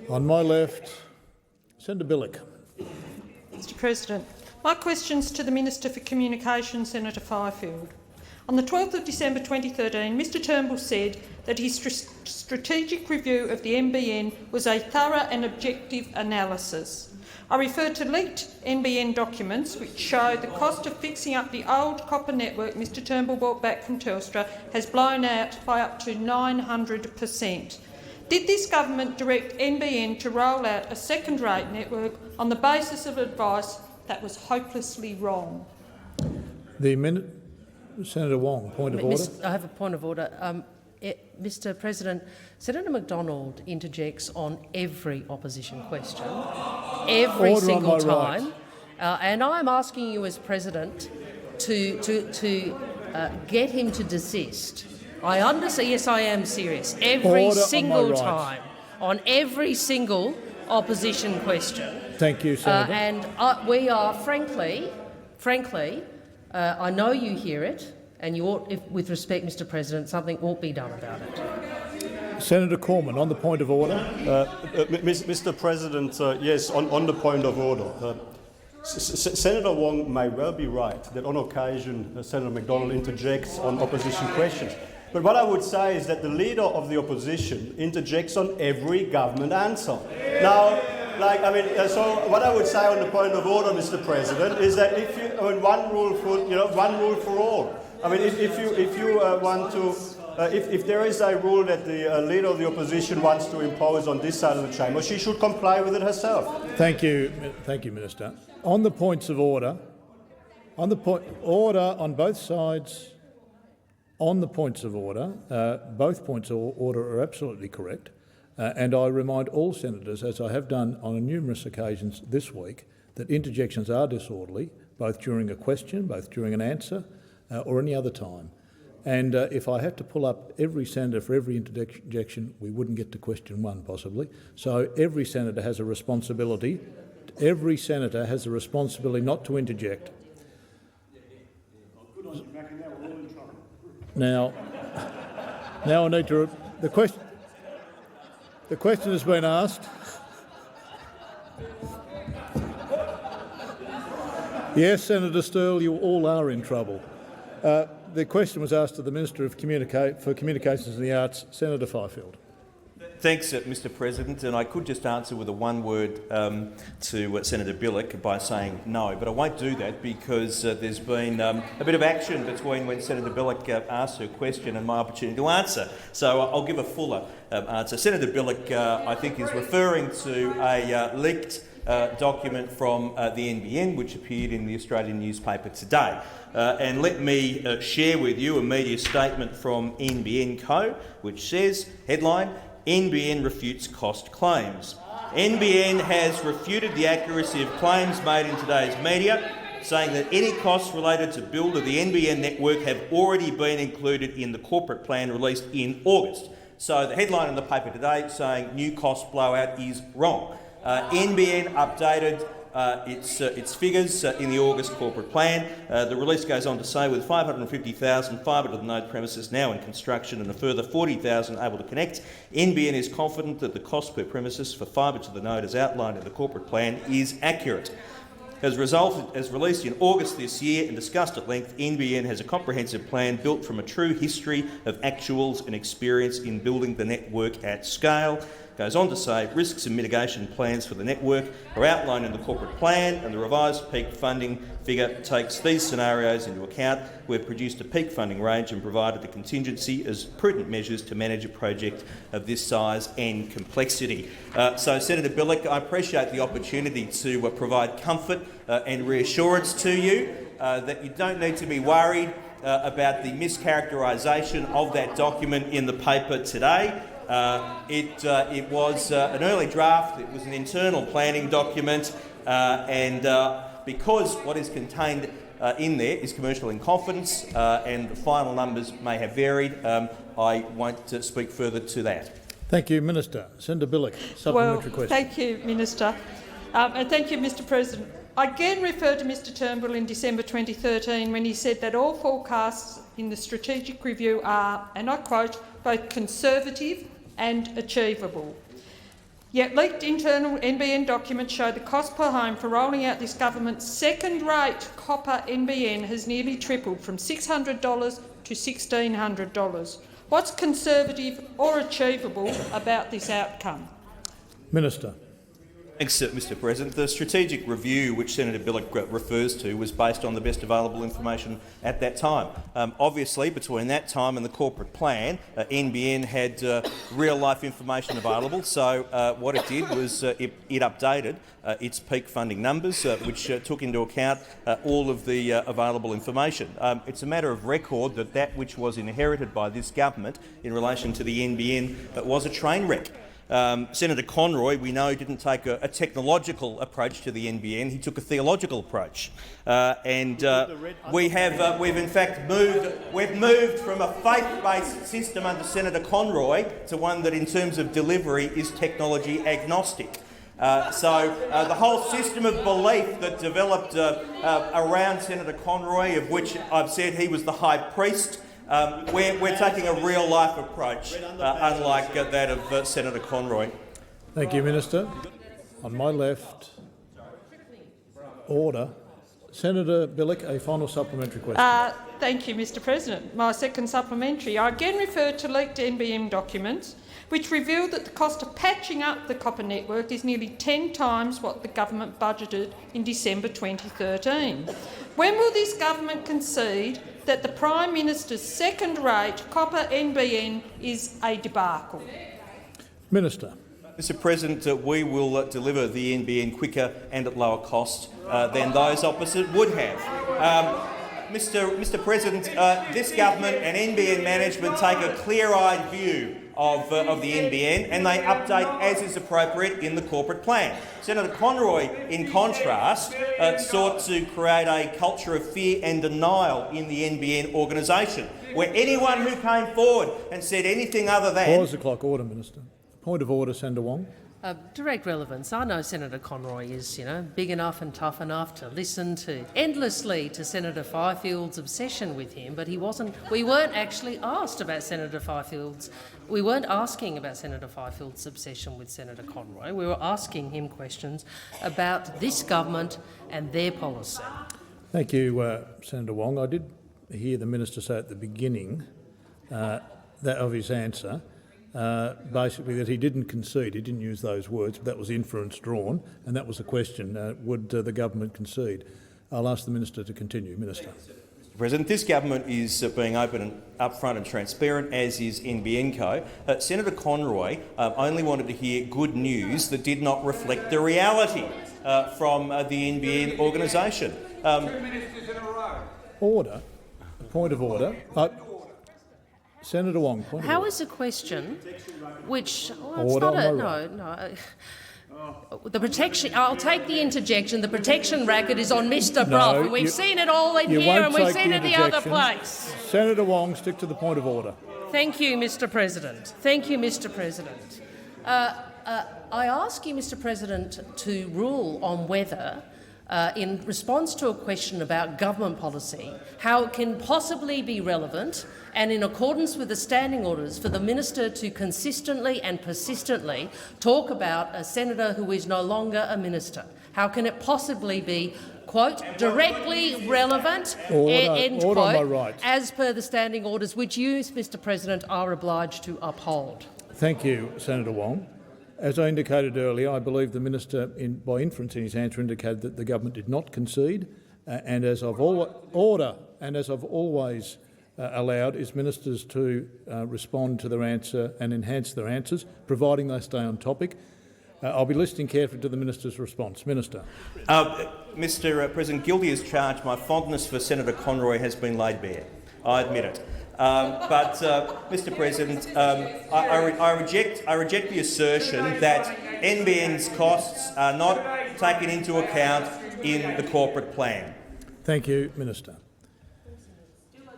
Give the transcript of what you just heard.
On my left, Senator Billick. Mr President, my question's to the Minister for Communications, Senator Fifield. On the 12th of December 2013, Mr Turnbull said that his strategic review of the NBN was a thorough and objective analysis. I refer to leaked NBN documents which show the cost of fixing up the old copper network Mr Turnbull brought back from Telstra has blown out by up to 900%. Did this government direct NBN to roll out a second-rate network on the basis of advice that was hopelessly wrong? Senator Wong, point of order. I have a point of order. Mr President, Senator McDonald interjects on every opposition question, every single time, and I'm asking you as President to get him to desist. I understand. Yes, I am serious. Every single time, on every single opposition question. Thank you, Senator. And we are, frankly, I know you hear it, and you ought, with respect, Mr President, something ought be done about it. Senator Cormann, on the point of order. Mr President, yes, on the point of order. Senator Wong may well be right that on occasion Senator McDonald interjects on opposition questions. But what I would say is that the Leader of the Opposition interjects on every government answer. Now, so what I would say on the point of order, Mr President, is that one rule for all. I mean, if you want to, if there is a rule that the Leader of the Opposition wants to impose on this side of the chamber, she should comply with it herself. Thank you, Minister. On the points of order, on both sides. On the points of order, both points of order are absolutely correct, and I remind all senators, as I have done on numerous occasions this week, that interjections are disorderly, both during a question, both during an answer, or any other time. And if I had to pull up every senator for every interjection, we wouldn't get to question one, possibly. So every senator has a responsibility. Every senator has a responsibility not to interject. Now I need to. The question has been asked. Yes, Senator Sterle, you all are in trouble. The question was asked to the Minister for Communications and the Arts, Senator Fifield. Thanks, Mr President, and I could just answer with a one-word to Senator Billick by saying no, but I won't do that because there's been a bit of action between when Senator Billick asked her question and my opportunity to answer. So I'll give a fuller answer. Senator Billick, I think, is referring to a leaked document from the NBN, which appeared in the Australian newspaper today. And let me share with you a media statement from NBN Co, which says, headline, NBN refutes cost claims. NBN has refuted the accuracy of claims made in today's media, saying that any costs related to build of the NBN network have already been included in the corporate plan released in August. So the headline in the paper today saying new cost blowout is wrong. NBN updated its figures in the August corporate plan. The release goes on to say, with 550,000 fibre to the node premises now in construction and a further 40,000 able to connect, NBN is confident that the cost per premises for fibre to the node as outlined in the corporate plan is accurate. As released in August this year and discussed at length, NBN has a comprehensive plan built from a true history of actuals and experience in building the network at scale. Goes on to say risks and mitigation plans for the network are outlined in the corporate plan, and the revised peak funding figure takes these scenarios into account. We've produced a peak funding range and provided a contingency as prudent measures to manage a project of this size and complexity. So, Senator Billick, I appreciate the opportunity to provide comfort and reassurance to you that you don't need to be worried about the mischaracterisation of that document in the paper today. It was an early draft. It was an internal planning document, and because what is contained in there is commercial in confidence, and the final numbers may have varied, I won't speak further to that. Thank you, Minister. Senator Billick, supplementary question. Thank you, Minister, and thank you, Mr President. I again refer to Mr Turnbull in December 2013 when he said that all forecasts in the strategic review are, and I quote, both conservative and achievable. Yet leaked internal NBN documents show the cost per home for rolling out this government's second-rate copper NBN has nearly tripled from $600 to $1,600. What's conservative or achievable about this outcome? Minister. Thanks, Mr President. The strategic review which Senator Billick refers to was based on the best available information at that time. Obviously, between that time and the corporate plan, NBN had real-life information available, so what it did was it updated its peak funding numbers, which took into account all of the available information. It's a matter of record that that which was inherited by this government in relation to the NBN was a train wreck. Senator Conroy, we know, didn't take a technological approach to the NBN. He took a theological approach, we've in fact moved from a faith-based system under Senator Conroy to one that, in terms of delivery, is technology agnostic. The whole system of belief that developed around Senator Conroy, of which I've said he was the high priest. We're taking a real-life approach, unlike that of Senator Conroy. Thank you, Minister. On my left, order. Senator Billick, a final supplementary question. Thank you, Mr President. My second supplementary. I again refer to leaked NBN documents which revealed that the cost of patching up the copper network is nearly 10 times what the government budgeted in December 2013. When will this government concede that the Prime Minister's second-rate copper NBN is a debacle? Minister. Mr President, we will deliver the NBN quicker and at lower cost than those opposite would have. Mr President, this government and NBN management take a clear-eyed view of the NBN, and they update as is appropriate in the corporate plan. Senator Conroy, in contrast, sought to create a culture of fear and denial in the NBN organisation, where anyone who came forward and said anything other than— Pause the clock. Order, Minister. Point of order, Senator Wong. Direct relevance. I know Senator Conroy is, big enough and tough enough to listen endlessly to Senator Fifield's obsession with him, but we weren't actually asked about Senator Fifield's. We weren't asking about Senator Fifield's obsession with Senator Conroy. We were asking him questions about this government and their policy. Thank you, Senator Wong. I did hear the minister say at the beginning of his answer basically that he didn't concede. He didn't use those words, but that was inference drawn, and that was the question. Would the government concede? I'll ask the minister to continue. Minister. Mr President, this government is being open and upfront and transparent, as is NBN Co. Senator Conroy only wanted to hear good news that did not reflect the reality from the NBN organisation. 2 ministers in a row. Order. Point of order. Senator Wong, point of How order. is a question which— Order it's not on my right. no. The protection— I'll take the interjection. The protection racket is on Mr Brough. No, We've seen it all in you here won't and we've take seen the it the other interjection. place. Senator Wong, stick to the point of order. Thank you, Mr President. Thank you, Mr President. I ask you, Mr President, to rule on whether, in response to a question about government policy, how it can possibly be relevant and in accordance with the standing orders for the minister to consistently and persistently talk about a senator who is no longer a minister. How can it possibly be, quote, directly relevant, end Order on my quote, right. as per the standing orders which you, Mr President, are obliged to uphold? Thank you, Senator Wong. As I indicated earlier, I believe the minister, by inference in his answer, indicated that the government did not concede, and as I've always allowed, is ministers to respond to their answer and enhance their answers, providing they stay on topic. I'll be listening carefully to the minister's response. Minister. Mr President, guilty as charged, my fondness for Senator Conroy has been laid bare. I admit it. Mr President, I reject the assertion that NBN's costs are not taken into account in the corporate plan. Thank you, Minister.